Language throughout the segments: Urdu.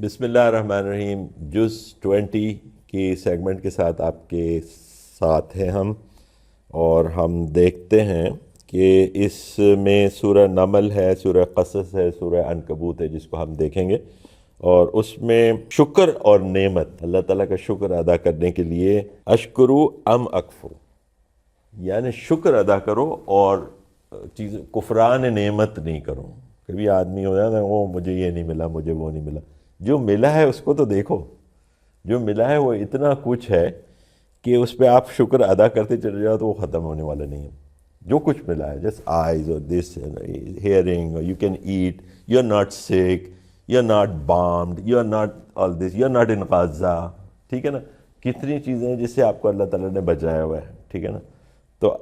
بسم اللہ الرحمن الرحیم، جز 20 کی سیگمنٹ کے ساتھ آپ کے ساتھ ہیں ہم، اور ہم دیکھتے ہیں کہ اس میں سورہ نمل ہے، سورہ قصص ہے، سورہ عنکبوت ہے، جس کو ہم دیکھیں گے، اور اس میں شکر اور نعمت، اللہ تعالیٰ کا شکر ادا کرنے کے لیے اشکرو ام اکفر، یعنی شکر ادا کرو اور چیز کفران نعمت نہیں کرو۔ کبھی آدمی ہو جاتا ہے وہ مجھے یہ نہیں ملا، مجھے وہ نہیں ملا، جو ملا ہے اس کو تو دیکھو، جو ملا ہے وہ اتنا کچھ ہے کہ اس پہ آپ شکر ادا کرتے چلے جاؤ تو وہ ختم ہونے والا نہیں ہے۔ جو کچھ ملا ہے، جس آئیز اور this hearing, you can eat, you are not sick, you are not bombed, you are not all this, you are not in Gaza, ٹھیک ہے نا، کتنی چیزیں ہیں جس سے آپ کو اللہ تعالیٰ نے بچایا ہوا ہے، ٹھیک ہے نا۔ تو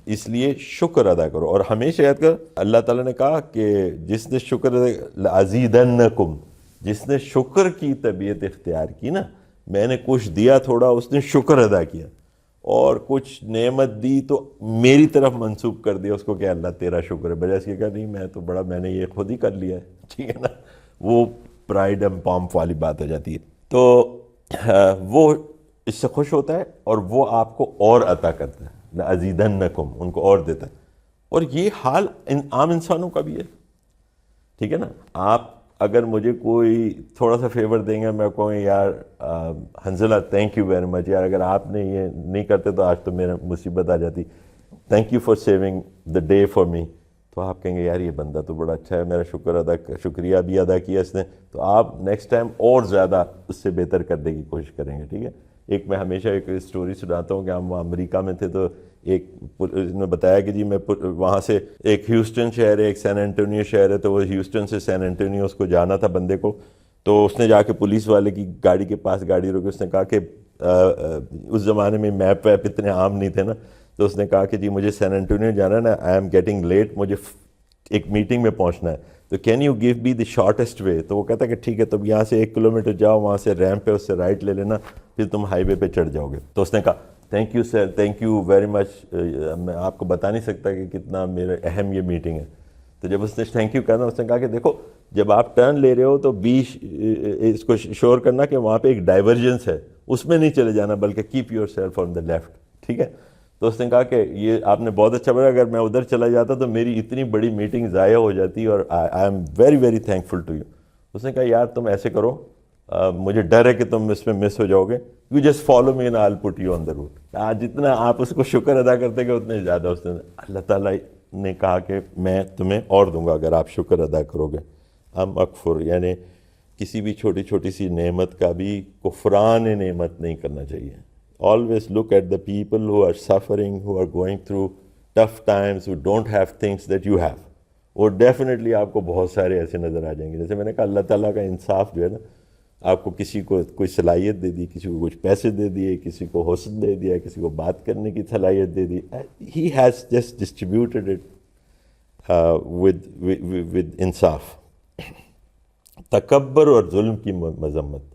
اس لیے شکر ادا کرو، اور ہمیشہ یاد کر اللہ تعالیٰ نے کہا کہ جس نے شکر لَأَزِيدَنَّكُمْ، جس نے شکر کی طبیعت اختیار کی نا، میں نے کچھ دیا تھوڑا، اس نے شکر ادا کیا، اور کچھ نعمت دی تو میری طرف منسوب کر دیا اس کو کہ اللہ تیرا شکر ہے، بجائے اس کے کہا نہیں میں تو بڑا، میں نے یہ خود ہی کر لیا ہے، ٹھیک ہے نا، وہ پرائڈ اینڈ پامپ والی بات ہو جاتی ہے۔ تو وہ اس سے خوش ہوتا ہے اور وہ آپ کو اور عطا کرتا ہے، لَأَزِيدَنَّكُمْ، ان کو اور دیتا ہے، اور یہ حال عام انسانوں کا بھی ہے، ٹھیک ہے نا۔ آپ اگر مجھے کوئی تھوڑا سا فیور دیں گے، میں کہوں یار حنزلہ تھینک یو ویری مچ، یار اگر آپ نے یہ نہیں کرتے تو آج تو میرا مصیبت آ جاتی، thank you for saving the day for me, تو آپ کہیں گے یار یہ بندہ تو بڑا اچھا ہے، میرا شکریہ بھی ادا کیا اس نے، تو آپ نیکسٹ ٹائم اور زیادہ اس سے بہتر کرنے کی کوشش کریں گے، ٹھیک ہے۔ ایک میں ہمیشہ ایک اسٹوری سناتا ہوں کہ ہم وہاں امریکہ میں تھے، تو ایک نے بتایا کہ جی میں وہاں سے، ایک ہیوسٹن شہر ہے، ایک سین انٹونیو شہر ہے، تو وہ ہیوسٹن سے سین انٹونیو اس کو جانا تھا بندے کو، تو اس نے جا کے پولیس والے کی گاڑی کے پاس گاڑی روکی، اس نے کہا کہ اس زمانے میں میپ ویپ اتنے عام نہیں تھے نا، تو اس نے کہا کہ جی مجھے سین انٹونیو جانا ہے نا، آئی ایم گیٹنگ لیٹ، مجھے ایک میٹنگ میں پہنچنا ہے، تو can you give be the shortest way, تو وہ کہتا ہے کہ ٹھیک ہے، تم یہاں سے 1 کلومیٹر جاؤ، وہاں سے ریمپ پہ اس سے رائٹ لے لینا، پھر تم ہائی وے پہ چڑھ جاؤ گے۔ تو اس نے کہا thank you sir, thank you very much, میں آپ کو بتا نہیں سکتا کہ کتنا میرا اہم یہ میٹنگ ہے۔ تو جب اس نے تھینک یو کہا، اس نے کہا کہ دیکھو جب آپ ٹرن لے رہے ہو تو اس کو شور کرنا کہ وہاں پہ ایک ڈائیورجنس ہے، اس میں نہیں چلے جانا، بلکہ keep your self on the left, ٹھیک ہے۔ تو اس نے کہا کہ یہ آپ نے بہت اچھا بولا، اگر میں ادھر چلا جاتا تو میری اتنی بڑی میٹنگ ضائع ہو جاتی، اور I am very very thankful to you. اس نے کہا یار تم ایسے کرو، مجھے ڈر ہے کہ تم اس میں مس ہو جاؤ گے، you just follow me and I will put you on the root. جتنا آپ اس کو شکر ادا کرتے گے اتنے زیادہ اس نے، اللہ تعالیٰ نے کہا کہ میں تمہیں اور دوں گا اگر آپ شکر ادا کرو گے۔ ام اکفر، یعنی کسی بھی چھوٹی چھوٹی سی نعمت کا بھی کفران نعمت نہیں کرنا چاہیے۔ Always look at the people who are suffering, who are going through tough times, who don't have things that you have. اور ڈیفینیٹلی آپ کو بہت سارے ایسے نظر آ جائیں گے، جیسے میں نے کہا اللہ تعالیٰ کا انصاف جو ہے نا، آپ کو کسی کو کوئی صلاحیت دے دی، کسی کو کچھ پیسے دے دیے، کسی کو حسن دے دیا، کسی کو بات کرنے کی صلاحیت دے دی، he has just distributed it with انصاف۔ تکبر اور ظلم کی مذمت،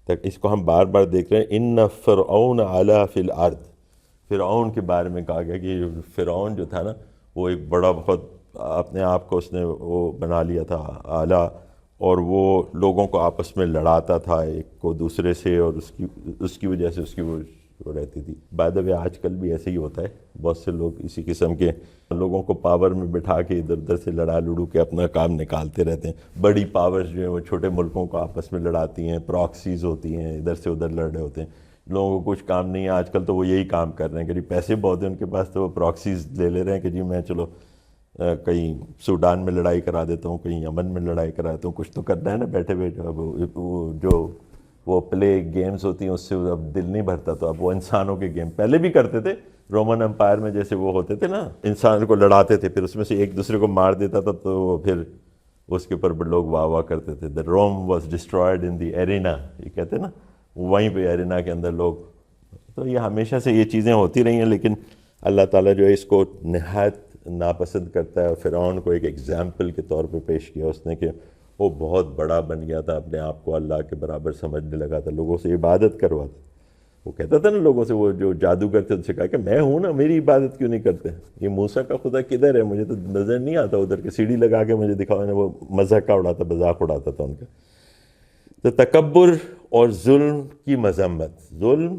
تک اس کو ہم بار بار دیکھ رہے ہیں، ان فرعون علا فی الارض، فرعون کے بارے میں کہا گیا کہ فرعون جو تھا نا، وہ ایک بڑا بہت اپنے آپ کو اس نے وہ بنا لیا تھا اعلیٰ، اور وہ لوگوں کو آپس میں لڑاتا تھا ایک کو دوسرے سے، اور اس کی وجہ سے اس کی وہ رہتی تھی۔ بائی دا وے آج کل بھی ایسے ہی ہوتا ہے، بہت سے لوگ اسی قسم کے لوگوں کو پاور میں بٹھا کے ادھر ادھر سے لڑا لڑو کے اپنا کام نکالتے رہتے ہیں۔ بڑی پاورز جو ہیں وہ چھوٹے ملکوں کو آپس میں لڑاتی ہیں، پراکسیز ہوتی ہیں، ادھر سے ادھر لڑ رہے ہوتے ہیں، لوگوں کو کچھ کام نہیں ہے آج کل، تو وہ یہی کام کر رہے ہیں کہ جی پیسے بہت ہیں ان کے پاس، تو وہ پراکسیز لے رہے ہیں کہ جی میں چلو کہیں سوڈان میں لڑائی کرا دیتا ہوں، کہیں یمن میں لڑائی کرا دیتا ہوں، کچھ تو کرنا ہے نا بیٹھے بیٹھے۔ اب وہ پلے گیمز ہوتی ہیں اس سے اب دل نہیں بھرتا، تو اب وہ انسانوں کے گیم پہلے بھی کرتے تھے، رومن امپائر میں جیسے وہ ہوتے تھے نا، انسان کو لڑاتے تھے، پھر اس میں سے ایک دوسرے کو مار دیتا تھا، تو پھر اس کے اوپر لوگ واہ واہ کرتے تھے، the room was destroyed in the arena, یہ کہتے ہیں نا، وہیں پہ ایرینا کے اندر لوگ۔ تو یہ ہمیشہ سے یہ چیزیں ہوتی رہی ہیں، لیکن اللہ تعالیٰ جو ہے اس کو نہایت ناپسند کرتا ہے، اور فرعون کو ایک ایگزامپل کے طور پہ پیش کیا اس نے، کہ وہ بہت بڑا بن گیا تھا، اپنے آپ کو اللہ کے برابر سمجھنے لگا تھا، لوگوں سے عبادت کرواتا، وہ کہتا تھا نا لوگوں سے، وہ جو جادوگر تھے ان سے کہا کہ میں ہوں نا، میری عبادت کیوں نہیں کرتے، یہ موسیٰ کا خدا کدھر ہے، مجھے تو نظر نہیں آتا ادھر کے، سیڑھی لگا کے مجھے دکھاؤ، وہ مذاق اڑاتا، مذاق اڑاتا تھا ان کا۔ تو تکبر اور ظلم کی مذمت. ظلم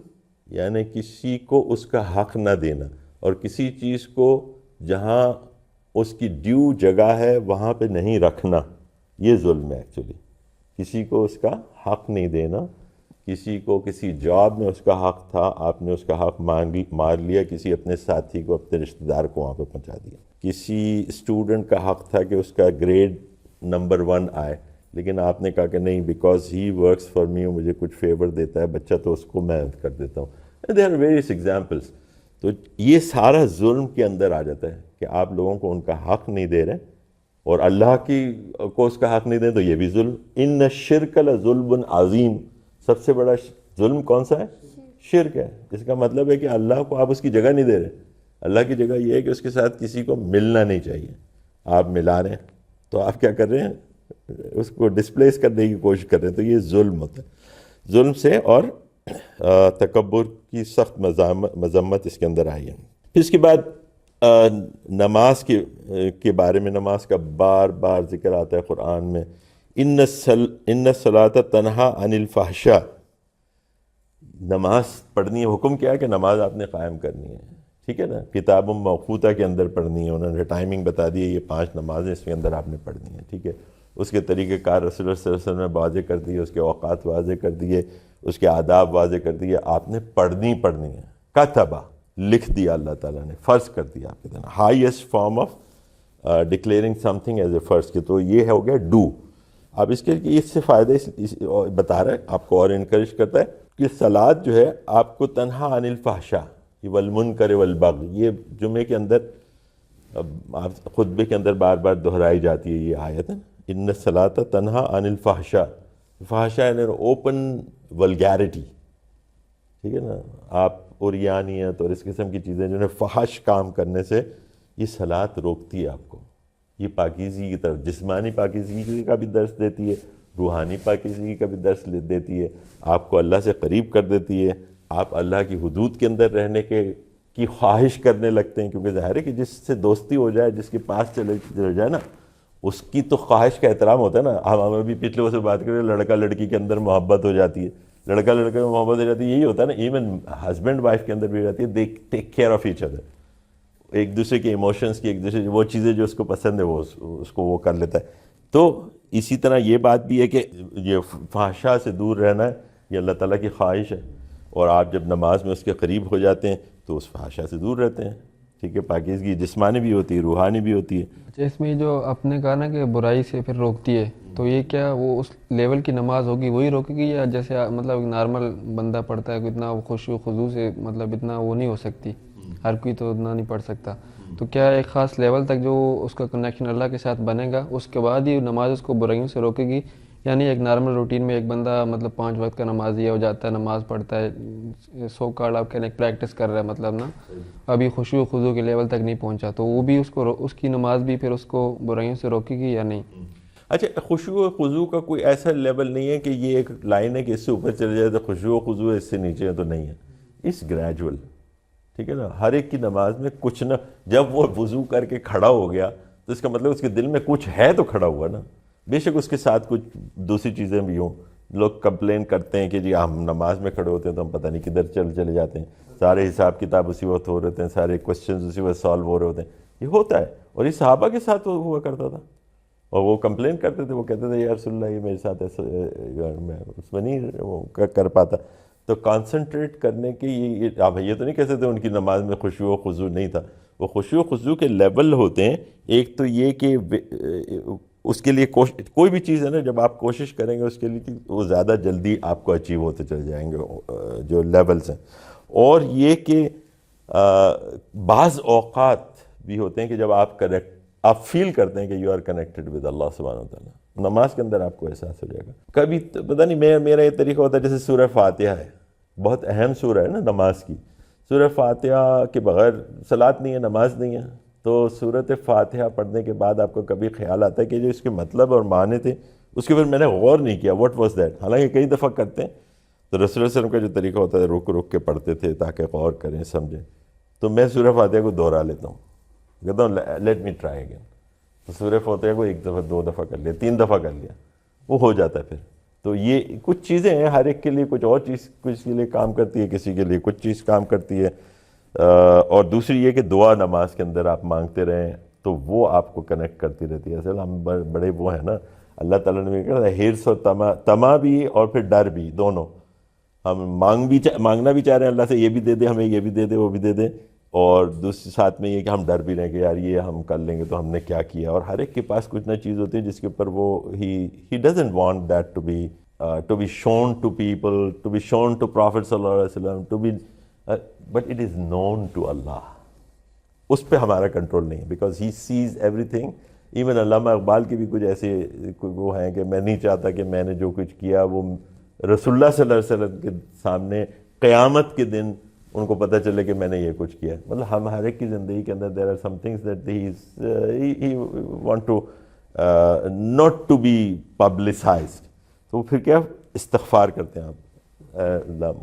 یعنی کسی کو اس کا حق نہ دینا، اور کسی چیز کو جہاں اس کی ڈیو جگہ ہے وہاں پہ نہیں رکھنا، یہ ظلم ہے ایکچولی. کسی کو اس کا حق نہیں دینا. کسی کو کسی جاب میں اس کا حق تھا، آپ نے اس کا حق مار لیا، کسی اپنے ساتھی کو، اپنے رشتہ دار کو وہاں پہ پہنچا دیا. کسی اسٹوڈنٹ کا حق تھا کہ اس کا گریڈ نمبر 1 آئے، لیکن آپ نے کہا کہ نہیں، because he works for me, مجھے کچھ فیور دیتا ہے بچہ تو اس کو میں کر دیتا ہوں. There are various examples. تو یہ سارا ظلم کے اندر آ جاتا ہے کہ آپ لوگوں کو ان کا حق نہیں دے رہے، اور اللہ کو اس کا حق نہیں دیں تو یہ بھی ظلم. ان الشرک لظلم عظیم. سب سے بڑا ظلم کون سا ہے؟ شرک ہے. اس کا مطلب ہے کہ اللہ کو آپ اس کی جگہ نہیں دے رہے. اللہ کی جگہ یہ ہے کہ اس کے ساتھ کسی کو ملنا نہیں چاہیے. آپ ملا رہے ہیں تو آپ کیا کر رہے ہیں؟ اس کو ڈسپلیس کرنے کی کوشش کر رہے ہیں. تو یہ ظلم ہوتا ہے. ظلم سے اور تکبر کی سخت مذمت اس کے اندر آئی ہے. پھر اس کے بعد نماز کے بارے میں، نماز کا بار بار ذکر آتا ہے قرآن میں. ان الصلاۃ تنہا عن الفحشاء. نماز پڑھنی ہے. حکم کیا ہے کہ نماز آپ نے قائم کرنی ہے، ٹھیک ہے نا. کتاب موقوتہ کے اندر پڑھنی ہے. انہوں نے ٹائمنگ بتا دی ہے، یہ 5 نمازیں اس کے اندر آپ نے پڑھنی ہے، ٹھیک ہے. اس کے طریقہ کار رسول اللہ صلی اللہ علیہ وسلم نے واضح کر دیے، اس کے اوقات واضح کر دیے، اس کے آداب واضح کر دیے. آپ نے پڑھنی ہے. کتبہ، لکھ دیا اللہ تعالیٰ نے، فرض کر دیا آپ کے دن. Highest form of declaring something as a فرض کی. تو یہ ہو گیا ڈو. اب اس سے فائدے بتا رہا ہے آپ کو اور انکریج کرتا ہے کہ صلاۃ جو ہے آپ کو تنہا عن الفحشاء والمنکر والبغی. یہ جمعے کے اندر، خطبے کے اندر بار بار دہرائی جاتی ہے یہ آیت ہے. ان الصلاۃ تنہا عن الفحشاء. فحشاء یعنی اوپن ولگیرٹی، ٹھیک ہے نا. آپ اوریانیت اور اس قسم کی چیزیں جو ہے فحش کام کرنے سے یہ صلاۃ روکتی ہے آپ کو. یہ پاکیزگی کی طرف، جسمانی پاکیزگی کا بھی درس دیتی ہے، روحانی پاکیزگی کا بھی درس دیتی ہے. آپ کو اللہ سے قریب کر دیتی ہے. آپ اللہ کی حدود کے اندر رہنے کی خواہش کرنے لگتے ہیں، کیونکہ ظاہر ہے کہ جس سے دوستی ہو جائے، جس کے پاس چلے جائے نا، اس کی تو خواہش کا احترام ہوتا ہے نا. ہم ابھی پچھلے وہ سے بات کریں، لڑکا لڑکی کے اندر محبت ہو جاتی ہے، لڑکا لڑکے میں محبت ہو جاتی ہے. یہی ہوتا ہے نا. ایون ہسبینڈ وائف کے اندر بھی رہتی ہے. They take care of each other. ایک دوسرے کے ایموشنز کی، ایک دوسرے وہ چیزیں جو اس کو پسند ہے وہ اس کو وہ کر لیتا ہے. تو اسی طرح یہ بات بھی ہے کہ یہ فحشاء سے دور رہنا ہے، یہ اللہ تعالیٰ کی خواہش ہے. اور آپ جب نماز میں اس کے قریب ہو جاتے ہیں تو اس فحشاء سے دور رہتے ہیں، ٹھیک ہے. پاکیزگی جسمانی بھی ہوتی ہے، روحانی بھی ہوتی ہے. اس میں جو آپ نے کہا نا کہ برائی سے پھر روکتی ہے، تو یہ کیا وہ اس لیول کی نماز ہوگی وہی روکے گی، یا جیسے مطلب نارمل بندہ پڑھتا ہے کہ اتنا خشوع و خضوع سے مطلب اتنا وہ نہیں ہو سکتی، ہر کوئی تو اتنا نہیں پڑھ سکتا. تو کیا ایک خاص لیول تک جو اس کا کنیکشن اللہ کے ساتھ بنے گا اس کے بعد ہی نماز اس کو برائیوں سے روکے گی؟ یعنی ایک نارمل روٹین میں ایک بندہ مطلب 5 وقت کا نمازی ہو جاتا ہے، نماز پڑھتا ہے، سو کارڈ آپ کہنے پریکٹس کر رہا ہے مطلب نا، ابھی خشوع و خضوع کے لیول تک نہیں پہنچا، تو وہ بھی اس کی نماز بھی پھر اس کو برائیوں سے روکے گی یا نہیں؟ اچھا، خشوع و خضوع کا کوئی ایسا لیول نہیں ہے کہ یہ ایک لائن ہے کہ اس سے اوپر چلے جائے تو خشوع و خضوع، اس سے نیچے ہے تو نہیں ہے. اس گریجول، ٹھیک ہے نا. ہر ایک کی نماز میں کچھ نہ، جب وہ وضو کر کے کھڑا ہو گیا تو اس کا مطلب اس کے دل میں کچھ ہے تو کھڑا ہوا نا. بے شک اس کے ساتھ کچھ دوسری چیزیں بھی ہوں. لوگ کمپلین کرتے ہیں کہ جی ہم نماز میں کھڑے ہوتے ہیں تو ہم پتہ نہیں کدھر چلے جاتے ہیں، سارے حساب کتاب اسی وقت ہو رہے ہیں، سارے کوسچنز اسی وقت سالو ہو رہے ہوتے ہیں. یہ ہوتا ہے، اور یہ صحابہ کے ساتھ ہوا کرتا تھا. اور وہ کمپلین کرتے تھے، وہ کہتے تھے یا رسول اللہ یہ میرے ساتھ ایسا، میں اس میں نہیں وہ کر پاتا. تو کانسنٹریٹ کرنے کی آپ یہ تو نہیں کہہ سکتے ان کی نماز میں خشوع و خضوع نہیں تھا. وہ خشوع و خضوع کے لیول ہوتے ہیں. ایک تو یہ کہ اس کے لیے کوئی بھی چیز ہے نا، جب آپ کوشش کریں گے اس کے لیے کہ وہ زیادہ جلدی آپ کو اچیو ہوتے چلے جائیں گے جو لیولز ہیں. اور یہ کہ بعض اوقات بھی ہوتے ہیں کہ جب آپ فیل کرتے ہیں کہ یو آر کنیکٹڈ ود اللہ سبحانہ و تعالیٰ. نماز کے اندر آپ کو احساس ہو جائے گا. کبھی پتہ نہیں، میرا یہ طریقہ ہوتا ہے، جیسے سورہ فاتحہ ہے، بہت اہم سورہ ہے نا نماز کی. سورہ فاتحہ کے بغیر صلاۃ نہیں ہے، نماز نہیں ہے. تو سورۃ فاتحہ پڑھنے کے بعد آپ کو کبھی خیال آتا ہے کہ جو اس کے مطلب اور معنی تھے اس کے اوپر میں نے غور نہیں کیا، واٹ واز دیٹ. حالانکہ کئی دفعہ کرتے ہیں. تو رسول اللہ علیہ وسلم کا جو طریقہ ہوتا ہے رک کے پڑھتے تھے تاکہ غور کریں، سمجھیں. تو میں سورہ فاتحہ کو دوہرا لیتا ہوں، کہتا ہوں لیٹ می ٹرائی اگین. تو سورہ فاتحہ کو 1 دفعہ 2 دفعہ کر لیا، 3 دفعہ کر لیا، وہ ہو جاتا ہے. پھر تو یہ کچھ چیزیں ہیں، ہر ایک کے لیے کچھ اور چیز کچھ کے لیے کام کرتی ہے، کسی کے لیے کچھ چیز کام کرتی ہے. اور دوسری یہ کہ دعا نماز کے اندر آپ مانگتے رہیں تو وہ آپ کو کنیکٹ کرتی رہتی ہے. اصل ہم بڑے وہ ہیں نا، اللہ تعالیٰ نے کہا ہرس اور تما بھی اور پھر ڈر بھی، دونوں. ہم مانگنا بھی چاہ رہے ہیں اللہ سے، یہ بھی دے دے ہمیں، یہ بھی دے دے وہ بھی دے دے، اور دوسری ساتھ میں یہ کہ ہم ڈر بھی رہیں کہ یار یہ ہم کر لیں گے تو ہم نے کیا کیا. اور ہر ایک کے پاس کچھ نہ چیز ہوتی ہے جس کے اوپر وہ ہی doesn't want that to be shown to people, to be shown to prophet صلی اللہ علیہ وسلم، to be but it is known to Allah. اس پہ ہمارا کنٹرول نہیں ہے، because he says everything. Even Allama Iqbal کے بھی کچھ ایسے وہ ہیں کہ میں نہیں چاہتا کہ میں نے جو کچھ کیا وہ رسول اللہ صلی اللہ علیہ وسلم کے سامنے قیامت کے دن ان کو پتہ چلے کہ میں نے یہ کچھ کیا. مطلب ہم ہر ایک کی زندگی کے اندر there are some things that he want to not to be publicized. تو پھر کیا استغفار کرتے ہیں آپ،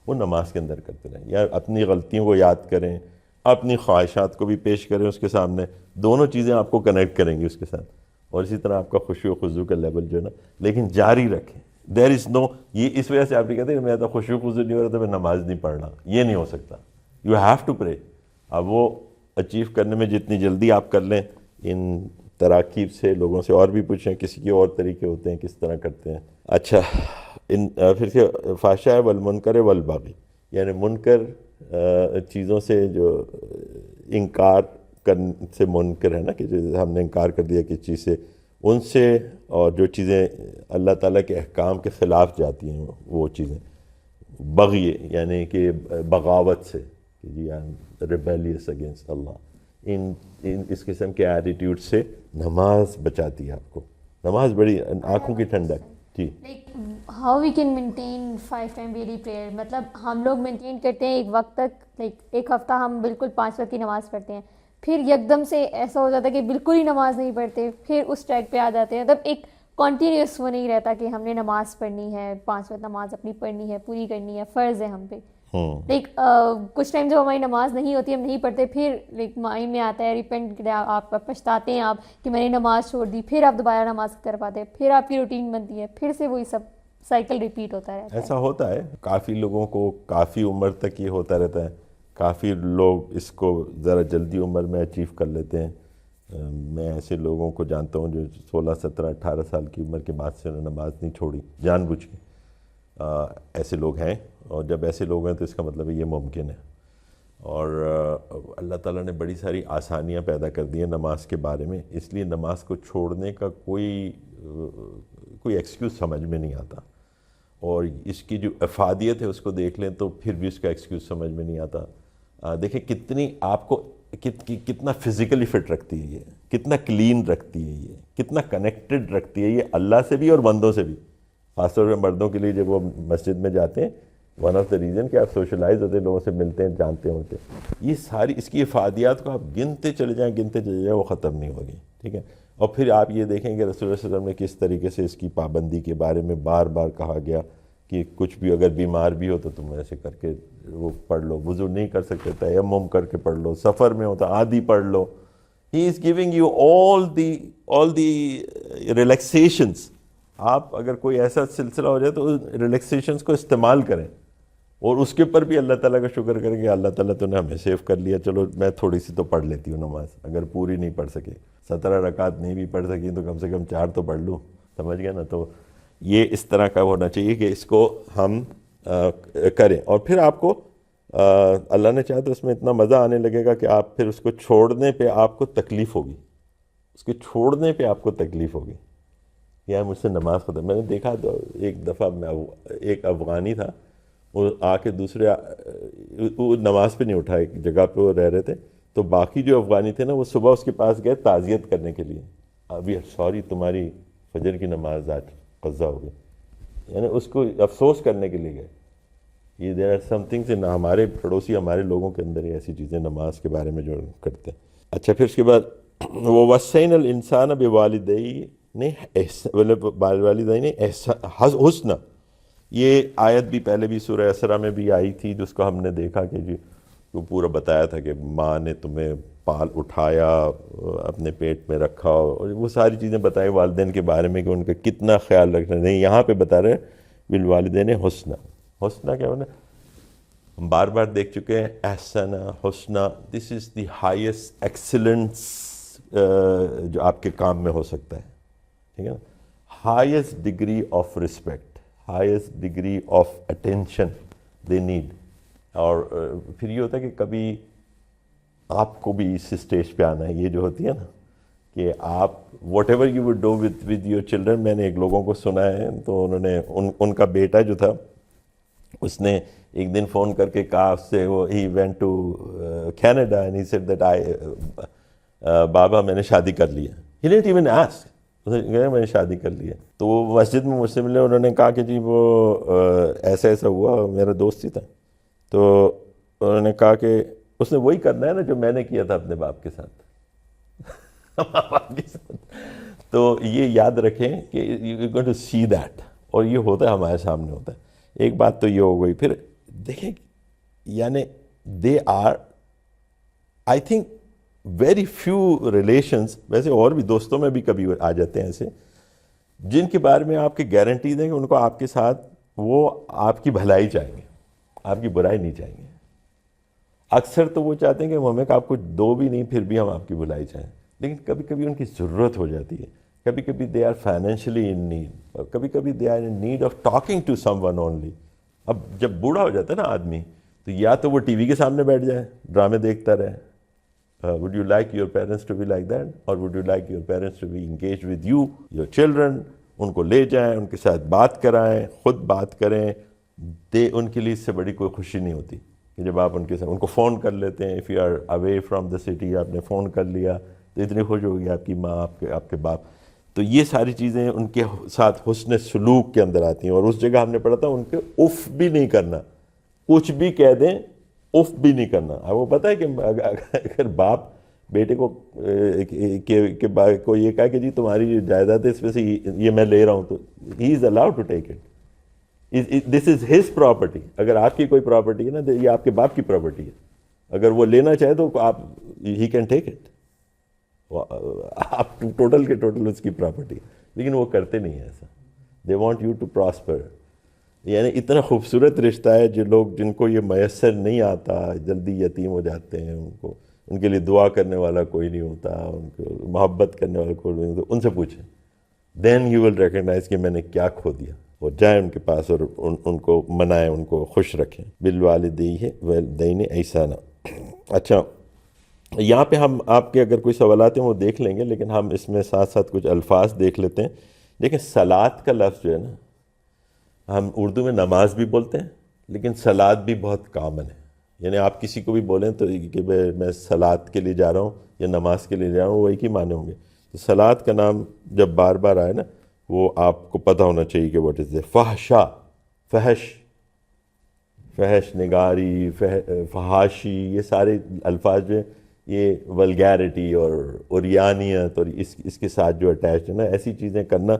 وہ نماز کے اندر کرتے رہیں، یا اپنی غلطیوں کو یاد کریں، اپنی خواہشات کو بھی پیش کریں اس کے سامنے. دونوں چیزیں آپ کو کنیکٹ کریں گی اس کے ساتھ، اور اسی طرح آپ کا خشوع و خضوع کا لیول جو ہے نا، لیکن جاری رکھیں. دیر از نو، یہ اس وجہ سے آپ یہ کہتے ہیں کہ میں تو خشوع و خضوع نہیں ہو رہا تو میں نماز نہیں پڑھ رہا، یہ نہیں ہو سکتا. You have to pray. اب وہ اچیو کرنے میں جتنی جلدی آپ کر لیں، ان تراکیب سے لوگوں سے اور بھی پوچھیں، کسی کے اور طریقے ہوتے ہیں کس طرح کرتے ہیں. اچھا، پھر سے فحشاء والمنکر والبغی، یعنی منکر چیزوں سے جو انکار کرنے سے منکر ہے نا، کہ جو ہم نے انکار کر دیا کس چیز سے، ان سے، اور جو چیزیں اللہ تعالیٰ کے احکام کے خلاف جاتی ہیں وہ چیزیں. بغی یعنی کہ بغاوت سے، کہ جی ریبیلیس اگینسٹ اللہ. ان اس قسم کے ایٹیٹیوڈ سے نماز بچاتی ہے آپ کو. نماز بڑی آنکھوں کی ٹھنڈک. جی، how we can maintain 5 time daily prayer. مطلب ہم لوگ مینٹین کرتے ہیں ایک وقت تک، ایک ہفتہ ہم بالکل 5 وقت کی نماز پڑھتے ہیں، پھر یکدم سے ایسا ہو جاتا ہے کہ بالکل ہی نماز نہیں پڑھتے، پھر اس ٹریک پہ آ جاتے ہیں. مطلب ایک کنٹینیوس وہ نہیں رہتا کہ ہم نے نماز پڑھنی ہے، 5 وقت نماز اپنی پڑھنی ہے، پوری کرنی ہے، فرض ہے ہم پہ. کچھ ٹائم جب ہماری نماز نہیں ہوتی، ہم نہیں پڑھتے، پھر مائنڈ میں آتا ہے ریپینٹ، آپ پچھتاتے ہیں آپ کہ میں نے نماز چھوڑ دی، پھر آپ دوبارہ نماز کر پاتے ہیں، پھر آپ کی روٹین بنتی ہے، پھر سے وہی سب سائیکل ریپیٹ ہوتا رہتا ہے. ایسا ہوتا ہے کافی لوگوں کو، کافی عمر تک یہ ہوتا رہتا ہے. کافی لوگ اس کو ذرا جلدی عمر میں اچیو کر لیتے ہیں. میں ایسے لوگوں کو جانتا ہوں جو 16 17 18 سال کی عمر کے بعد سے انہوں نے نماز نہیں چھوڑی جان بوجھ کے. ایسے لوگ ہیں، اور جب ایسے لوگ ہیں تو اس کا مطلب ہے یہ ممکن ہے. اور اللہ تعالیٰ نے بڑی ساری آسانیاں پیدا کر دی ہیں نماز کے بارے میں، اس لیے نماز کو چھوڑنے کا کوئی ایکسکیوز سمجھ میں نہیں آتا. اور اس کی جو افادیت ہے اس کو دیکھ لیں تو پھر بھی اس کا ایکسکیوز سمجھ میں نہیں آتا. دیکھیں کتنی آپ کو کتنا فزیکلی فٹ رکھتی ہے، یہ کتنا کلین رکھتی ہے، یہ کتنا کنیکٹڈ رکھتی ہے یہ اللہ سے بھی اور بندوں سے بھی. خاص طور پہ مردوں کے لیے جب وہ مسجد میں جاتے ہیں، ون آف دا ریزن کہ آپ سوشلائز ہوتے ہیں، لوگوں سے ملتے ہیں، جانتے ہوتے ہیں. یہ ساری اس کی افادیات کو آپ گنتے چلے جائیں وہ ختم نہیں ہوگی. ٹھیک ہے. اور پھر آپ یہ دیکھیں کہ رسول اللہ صلی اللہ علیہ وسلم نے کس طریقے سے اس کی پابندی کے بارے میں بار بار کہا گیا کہ کچھ بھی اگر بیمار بھی ہو تو تم ایسے کر کے وہ پڑھ لو، وضو نہیں کر سکتے تیمم کر کے پڑھ لو، سفر میں ہو تو آدھی پڑھ لو. ہی از گیونگ یو آل دی ریلیکسیشنس. آپ اگر کوئی ایسا سلسلہ ہو جائے تو ریلیکسیشنس کو استعمال کریں، اور اس کے اوپر بھی اللہ تعالیٰ کا شکر کریں کہ اللہ تعالیٰ تو نے ہمیں سیو کر لیا. چلو میں تھوڑی سی تو پڑھ لیتی ہوں نماز، اگر پوری نہیں پڑھ سکے، 17 رکعت نہیں بھی پڑھ سکی تو کم سے کم 4 تو پڑھ لوں. سمجھ گیا نا. تو یہ اس طرح کا ہونا چاہیے کہ اس کو ہم کریں. اور پھر آپ کو اللہ نے چاہا تو اس میں اتنا مزہ آنے لگے گا کہ آپ پھر اس کو چھوڑنے پہ آپ کو تکلیف ہوگی، اس کے چھوڑنے پہ آپ کو تکلیف ہوگی. یا مجھ سے نماز ختم، میں نے دیکھا تو ایک دفعہ ایک افغانی تھا، وہ آ کے دوسرے وہ نماز پہ نہیں اٹھا، ایک جگہ پہ وہ رہ رہے تھے، تو باقی جو افغانی تھے نا وہ صبح اس کے پاس گئے تعزیت کرنے کے لیے. ابھی سوری تمہاری فجر کی نماز آج قضا ہو گئی، یعنی اس کو افسوس کرنے کے لیے گئے. یہ دیر آر سم تھنگس ان ہمارے پڑوسی، ہمارے لوگوں کے اندر ایسی چیزیں نماز کے بارے میں جو کرتے ہیں. اچھا، پھر اس کے بعد وہ وصین الانسان بوالدین حسنا. یہ آیت بھی پہلے بھی سورہ اسراء میں بھی آئی تھی، جس کو ہم نے دیکھا کہ جی کو پورا بتایا تھا کہ ماں نے تمہیں پال اٹھایا، اپنے پیٹ میں رکھا، اور وہ ساری چیزیں بتائی والدین کے بارے میں کہ ان کا کتنا خیال رکھنا. نہیں، یہاں پہ بتا رہے بالوالدین حسنا. حسنا کیا ہونا؟ ہم بار بار دیکھ چکے ہیں احسن، حسنا، دس از دی ہائیسٹ ایکسلنس جو آپ کے کام میں ہو سکتا ہے. ٹھیک ہے نا؟ Highest degree of respect, highest degree of attention they need. اور پھر یہ ہوتا ہے کہ کبھی آپ کو بھی اس اسٹیج پہ آنا ہے. یہ جو ہوتی ہے نا کہ آپ what ever you would do with your children. میں نے ایک لوگوں کو سنا ہے تو انہوں نے ان کا بیٹا جو تھا اس نے ایک دن فون کر کے کہا اس سے، وہ he went to Canada and he said that بابا میں نے شادی کر لیا. ہی ڈڈنٹ ایون آسک، اس نے کہا میں نے شادی کر لیا. تو وہ مسجد میں مجھ سے ملے، انہوں نے کہا کہ جی وہ ایسا ایسا ہوا، میرا دوست ہی تھا. تو انہوں نے کہا کہ اس نے وہی کرنا ہے نا جو میں نے کیا تھا اپنے باپ کے ساتھ، ماں باپ کے ساتھ. تو یہ یاد رکھیں کہ you going to see that, اور یہ ہوتا ہے ہمارے سامنے ہوتا ہے. ایک بات تو یہ ہو گئی. پھر دیکھیں یعنی they are I think very few relations, ویسے اور بھی دوستوں میں بھی کبھی آ جاتے ہیں ایسے، جن کے بارے میں آپ کی گارنٹی دیں کہ ان کو آپ کے ساتھ وہ آپ کی بھلائی چاہیں گے، آپ کی برائی نہیں چاہیں گے. اکثر تو وہ چاہتے ہیں کہ ہمیں آپ کچھ دو بھی نہیں پھر بھی ہم آپ کی بھلائی چاہیں. لیکن کبھی کبھی ان کی ضرورت ہو جاتی ہے، کبھی کبھی they are financially in need, اور کبھی کبھی they are in need of talking to someone only. اب جب بوڑھا ہو جاتا ہے نا آدمی، تو یا تو وہ ٹی وی کے سامنے بیٹھ جائے ڈرامے دیکھتا رہے. would you like your parents to be like that, or would you like your parents to be engaged with you, your children؟ ان کو لے جائیں، ان کے ساتھ بات کرائیں، خود بات کریں. ان کے لیے اس سے بڑی کوئی خوشی نہیں ہوتی کہ جب آپ ان کے ساتھ ان کو فون کر لیتے ہیں. if you are away from the city، آپ نے فون کر لیا تو اتنی خوش ہوگی آپ کی ماں، آپ کے باپ. تو یہ ساری چیزیں ان کے ساتھ حسن سلوک کے اندر آتی ہیں. اور اس جگہ ہم نے پڑھا تھا ان کے اف بھی نہیں کرنا، کچھ بھی کہہ دیں اف بھی نہیں کرنا. اب وہ پتہ ہے کہ اگر باپ بیٹے کو یہ کہا کہ جی تمہاری جائیداد ہے اس میں سے یہ میں لے رہا ہوں، تو he is allowed to take it. This is his property. اگر آپ کی کوئی پراپرٹی ہے نا، یہ آپ کے باپ کی پراپرٹی ہے. اگر وہ لینا چاہے تو آپ ہی کین ٹیک اٹ. آپ ٹوٹل کے ٹوٹل اس کی پراپرٹی. لیکن وہ کرتے نہیں ہیں ایسا. They want you to prosper. یعنی اتنا خوبصورت رشتہ ہے. جو لوگ جن کو یہ میسر نہیں آتا، جلدی یتیم ہو جاتے ہیں، ان کے لیے دعا کرنے والا کوئی نہیں ہوتا، ان کو محبت کرنے والا کوئی نہیں ہوتا، ان سے پوچھیں. دین یو ول ریکگنائز کہ میں نے کیا کھو دیا. اور جائیں ان کے پاس اور ان کو منائیں، ان کو خوش رکھیں. بالوالدین احسانا. اچھا، یہاں پہ ہم آپ کے اگر کوئی سوالات ہیں وہ دیکھ لیں گے، لیکن ہم اس میں ساتھ ساتھ کچھ الفاظ دیکھ لیتے ہیں. دیکھیں صلاۃ کا لفظ جو ہے نا، ہم اردو میں نماز بھی بولتے ہیں لیکن صلاۃ بھی بہت کامن ہے. یعنی آپ کسی کو بھی بولیں تو کہ میں صلاۃ کے لیے جا رہا ہوں یا نماز کے لیے جا رہا ہوں، وہ ایک ہی معنی ہوں گے. تو صلاۃ کا نام جب بار بار آئے نا، وہ آپ کو پتہ ہونا چاہیے کہ واٹ از فحشا، فحش نگاری، فحاشی، یہ سارے الفاظ جو ہیں یہ ولگیرٹی اور اوریانیت اور اس کے ساتھ جو اٹیچ ہے نا، ایسی چیزیں کرنا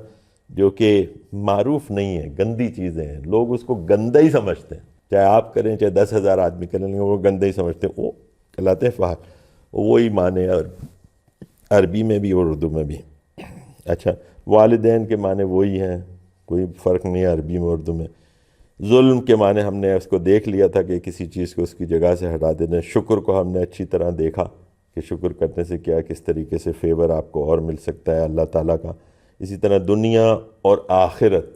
جو کہ معروف نہیں ہیں، گندی چیزیں ہیں. لوگ اس کو گندہ ہی سمجھتے ہیں، چاہے آپ کریں چاہے 10,000 آدمی کریں، لیکن وہ گندہ ہی سمجھتے ہیں. وہ کہلاتے ہیں فحش. وہی معنی اور عربی میں بھی اور اردو میں بھی. اچھا، والدین کے معنی وہی ہیں، کوئی فرق نہیں ہے عربی میں اردو میں. ظلم کے معنی ہم نے اس کو دیکھ لیا تھا کہ کسی چیز کو اس کی جگہ سے ہٹا دینا. شکر کو ہم نے اچھی طرح دیکھا کہ شکر کرنے سے کس طریقے سے فیور آپ کو اور مل سکتا ہے اللہ تعالیٰ کا. اسی طرح دنیا اور آخرت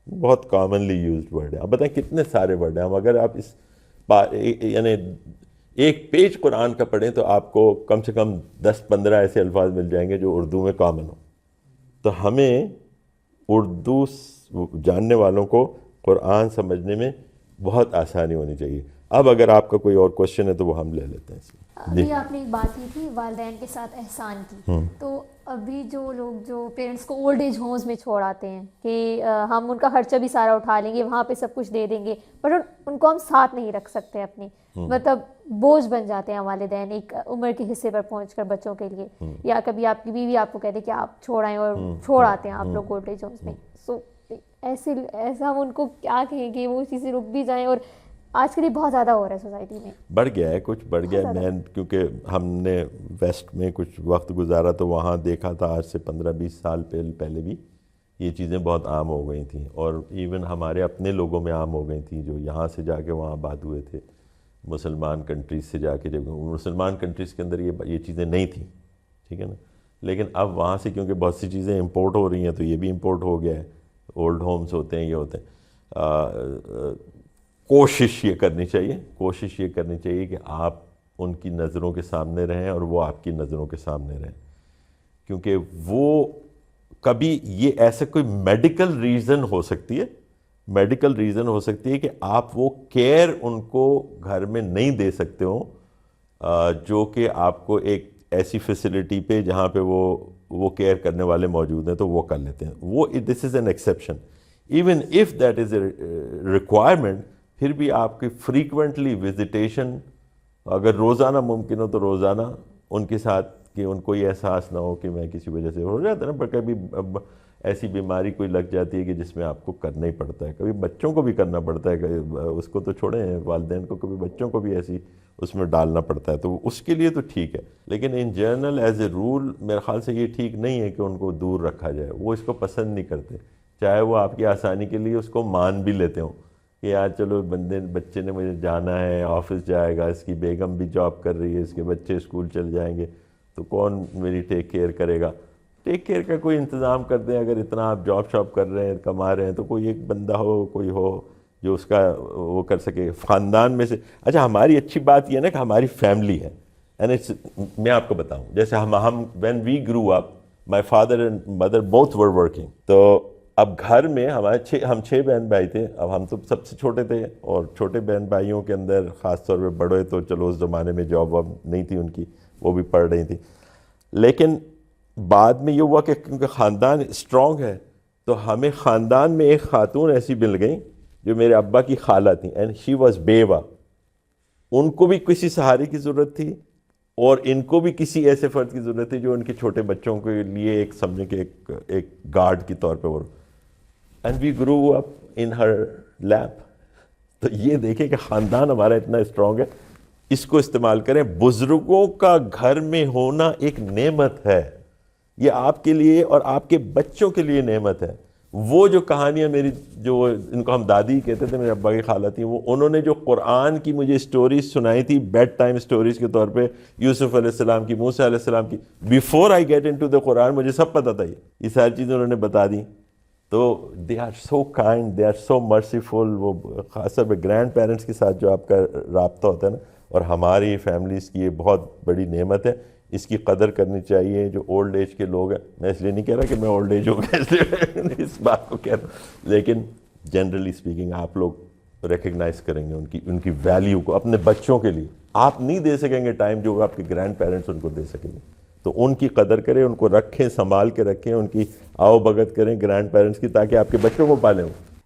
بہت کامنلی یوزڈ ورڈ ہے. اب بتائیں کتنے سارے ورڈ ہیں. ہم اگر آپ اس یعنی ایک پیج قرآن کا پڑھیں تو آپ کو کم سے کم 10-15 ایسے الفاظ مل جائیں گے جو اردو میں کامن ہوں. تو ہمیں اردو جاننے والوں کو قرآن سمجھنے میں بہت آسانی ہونی چاہیے. اب اگر آپ کا کوئی اور کوشچن ہے تو وہ ہم لے لیتے ہیں. ابھی آپ نے ایک بات کی تھی والدین کے ساتھ احسان کی. تو ابھی جو لوگ جو پیرنٹس کو اولڈ ایج ہومز میں چھوڑ آتے ہیں کہ ہم ان کا خرچہ بھی سارا اٹھا لیں گے، وہاں پہ سب کچھ دے دیں گے، پر ان کو ہم ساتھ نہیں رکھ سکتے اپنی، مطلب بوجھ بن جاتے ہیں والدین ایک عمر کے حصے پر پہنچ کر بچوں کے لیے. یا کبھی آپ کی بیوی آپ کو کہتے کہ آپ چھوڑ آئیں اور چھوڑ آتے ہیں آپ لوگ اولڈ ایج ہومز میں. سو ایسا ہم ان کو کیا کہیں کہ وہ اسی سے رک بھی جائیں اور آج کے لیے بہت زیادہ ہو رہا ہے سوسائٹی میں. بڑھ گیا ہے، کچھ بڑھ گیا ہے. میں کیونکہ ہم نے ویسٹ میں کچھ وقت گزارا تو وہاں دیکھا تھا آج سے 15-20 سال پہلے بھی یہ چیزیں بہت عام ہو گئی تھیں، اور ایون ہمارے اپنے لوگوں میں عام ہو گئی تھیں جو یہاں سے جا کے وہاں آباد ہوئے تھے، مسلمان کنٹریز سے جا کے. جب مسلمان کنٹریز کے اندر یہ چیزیں نہیں تھیں، ٹھیک ہے نا، لیکن اب وہاں سے کیونکہ بہت سی چیزیں امپورٹ ہو رہی ہیں تو یہ بھی امپورٹ ہو گیا ہے. اولڈ ہومز ہوتے ہیں، یہ ہوتے ہیں. کوشش یہ کرنی چاہیے کہ آپ ان کی نظروں کے سامنے رہیں اور وہ آپ کی نظروں کے سامنے رہیں، کیونکہ وہ کبھی یہ ایسا کوئی میڈیکل ریزن ہو سکتی ہے کہ آپ وہ کیئر ان کو گھر میں نہیں دے سکتے ہوں جو کہ آپ کو ایک ایسی فیسلٹی پہ جہاں پہ وہ کیئر کرنے والے موجود ہیں تو وہ کر لیتے ہیں. وہ this is an exception. Even if that is a requirement, پھر بھی آپ کی فریکوینٹلی وزٹیشن اگر روزانہ ممکن ہو تو روزانہ ان کے ساتھ، کہ ان کو یہ احساس نہ ہو کہ میں کسی وجہ سے ہو جاتا ہے نا، پر کبھی ایسی بیماری کوئی لگ جاتی ہے کہ جس میں آپ کو کرنا ہی پڑتا ہے. کبھی بچوں کو بھی کرنا پڑتا ہے، اس کو تو چھوڑیں والدین کو، کبھی بچوں کو بھی ایسی اس میں ڈالنا پڑتا ہے، تو اس کے لیے تو ٹھیک ہے. لیکن in general as a rule میرے خیال سے یہ ٹھیک نہیں ہے کہ ان کو دور رکھا جائے. وہ اس کو پسند نہیں کرتے، چاہے وہ آپ کی آسانی کے لیے اس کو مان بھی لیتے ہوں کہ یار چلو بچے نے مجھے جانا ہے، آفس جائے گا، اس کی بیگم بھی جاب کر رہی ہے، اس کے بچے اسکول چل جائیں گے، تو کون میری ٹیک کیئر کرے گا. ٹیک کیئر کا کوئی انتظام کر دیں. اگر اتنا آپ جاب شاپ کر رہے ہیں، کما رہے ہیں، تو کوئی ایک بندہ ہو، کوئی ہو جو اس کا وہ کر سکے خاندان میں سے. اچھا، ہماری اچھی بات یہ ہے نا کہ ہماری فیملی ہے. میں آپ کو بتاؤں، جیسے ہم when we grow up, my father and mother both were working. تو اب گھر میں ہم 6 بہن بھائی تھے. اب ہم تو سب سے چھوٹے تھے، اور چھوٹے بہن بھائیوں کے اندر خاص طور پہ بڑے تو چلو اس زمانے میں جاب واب نہیں تھی ان کی، وہ بھی پڑھ رہی تھی. لیکن بعد میں یہ ہوا کہ کیونکہ خاندان اسٹرانگ ہے تو ہمیں خاندان میں ایک خاتون ایسی مل گئیں جو میرے ابا کی خالہ تھیں، اینڈ شی واز بیوہ. ان کو بھی کسی سہارے کی ضرورت تھی، اور ان کو بھی کسی ایسے فرد کی ضرورت تھی جو ان کے چھوٹے بچوں کے لیے ایک سمجھیں کہ ایک گارڈ کی طور پہ وہ. اینڈ وی گرو اپ ان ہر لیپ. تو یہ دیکھیں کہ خاندان ہمارا اتنا اسٹرانگ ہے. اس کو استعمال کریں. بزرگوں کا گھر میں ہونا ایک نعمت ہے، یہ آپ کے لیے اور آپ کے بچوں کے لیے نعمت ہے. وہ جو کہانیاں میری، جو ان کو ہم دادی کہتے تھے، میرے ابا کی خالہ تھیں، وہ انہوں نے جو قرآن کی مجھے سٹوریز سنائی تھی بیڈ ٹائم سٹوریز کے طور پہ، یوسف علیہ السلام کی، موسیٰ علیہ السلام کی، before I get into the Quran مجھے سب پتہ تھا. یہ ساری چیزیں انہوں نے بتا دیں. تو they are so kind, they are so merciful. وہ خاص طور پہ گرینڈ پیرنٹس کے ساتھ جو آپ کا رابطہ ہوتا ہے نا، اور ہماری فیملیز کی یہ بہت بڑی نعمت ہے. اس کی قدر کرنی چاہیے. جو اولڈ ایج کے لوگ ہیں، میں اس لیے نہیں کہہ رہا کہ میں اولڈ ایج ہو گیا اس لیے اس بات کو کہہ رہا ہوں، لیکن جنرلی اسپیکنگ آپ لوگ ریکگنائز کریں گے ان کی ویلیو کو اپنے بچوں کے لیے. آپ نہیں دے سکیں گے ٹائم جو آپ کے گرینڈ پیرنٹس ان کو دے سکیں گے. تو ان کی قدر کریں، ان کو رکھیں، سنبھال کے رکھیں، ان کی آؤ بھگت کریں گرینڈ پیرنٹس کی، تاکہ آپ کے بچوں کو پالیں.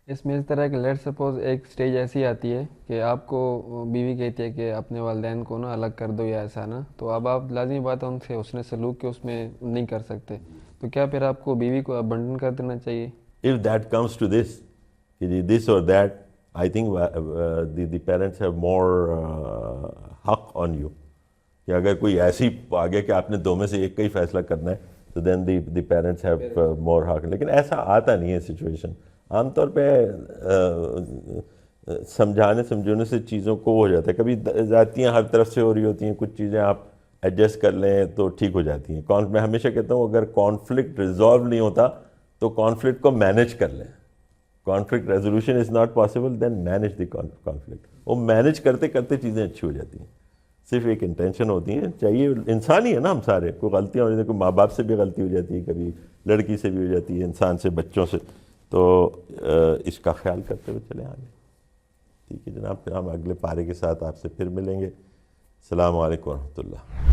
اس میں اس طرح کہ لیٹ سپوز ایک سٹیج ایسی آتی ہے کہ آپ کو بیوی کہتی ہے کہ اپنے والدین کو نا الگ کر دو یا ایسا نا، تو اب آپ لازمی بات ہے ان سے حسن سلوک کے اس میں نہیں کر سکتے، تو کیا پھر آپ کو بیوی کو ابنڈن کر دینا چاہیے؟ If that comes to this or that, I think the parents have more حق on you. کہ اگر کوئی ایسی آ گیا کہ آپ نے دو میں سے ایک کا ہی فیصلہ کرنا ہے تو then the parents have more حق. لیکن ایسا آتا نہیں ہے سچویشن. عام طور پہ سمجھانے سے چیزوں کو ہو جاتا ہے. کبھی ذاتیاں ہر طرف سے ہو رہی ہوتی ہیں، کچھ چیزیں آپ ایڈجسٹ کر لیں تو ٹھیک ہو جاتی ہیں. میں ہمیشہ کہتا ہوں اگر کانفلکٹ ریزالو نہیں ہوتا تو کانفلکٹ کو مینیج کر لیں. Conflict resolution is not possible, then manage the conflict. وہ مینیج کرتے کرتے چیزیں اچھی ہو جاتی ہیں. صرف ایک انٹینشن ہوتی ہیں. چاہیے انسان ہی ہے نا ہم سارے، کوئی غلطیاں ہو جاتی ہیں، کوئی ماں باپ سے بھی غلطی ہو جاتی ہے، کبھی لڑکی سے بھی ہو جاتی ہے، انسان سے، بچوں سے. تو اس کا خیال کرتے ہوئے چلے آگے. ٹھیک ہے جناب، پھر ہم اگلے پارے کے ساتھ آپ سے پھر ملیں گے. السلام علیکم ورحمۃ اللہ.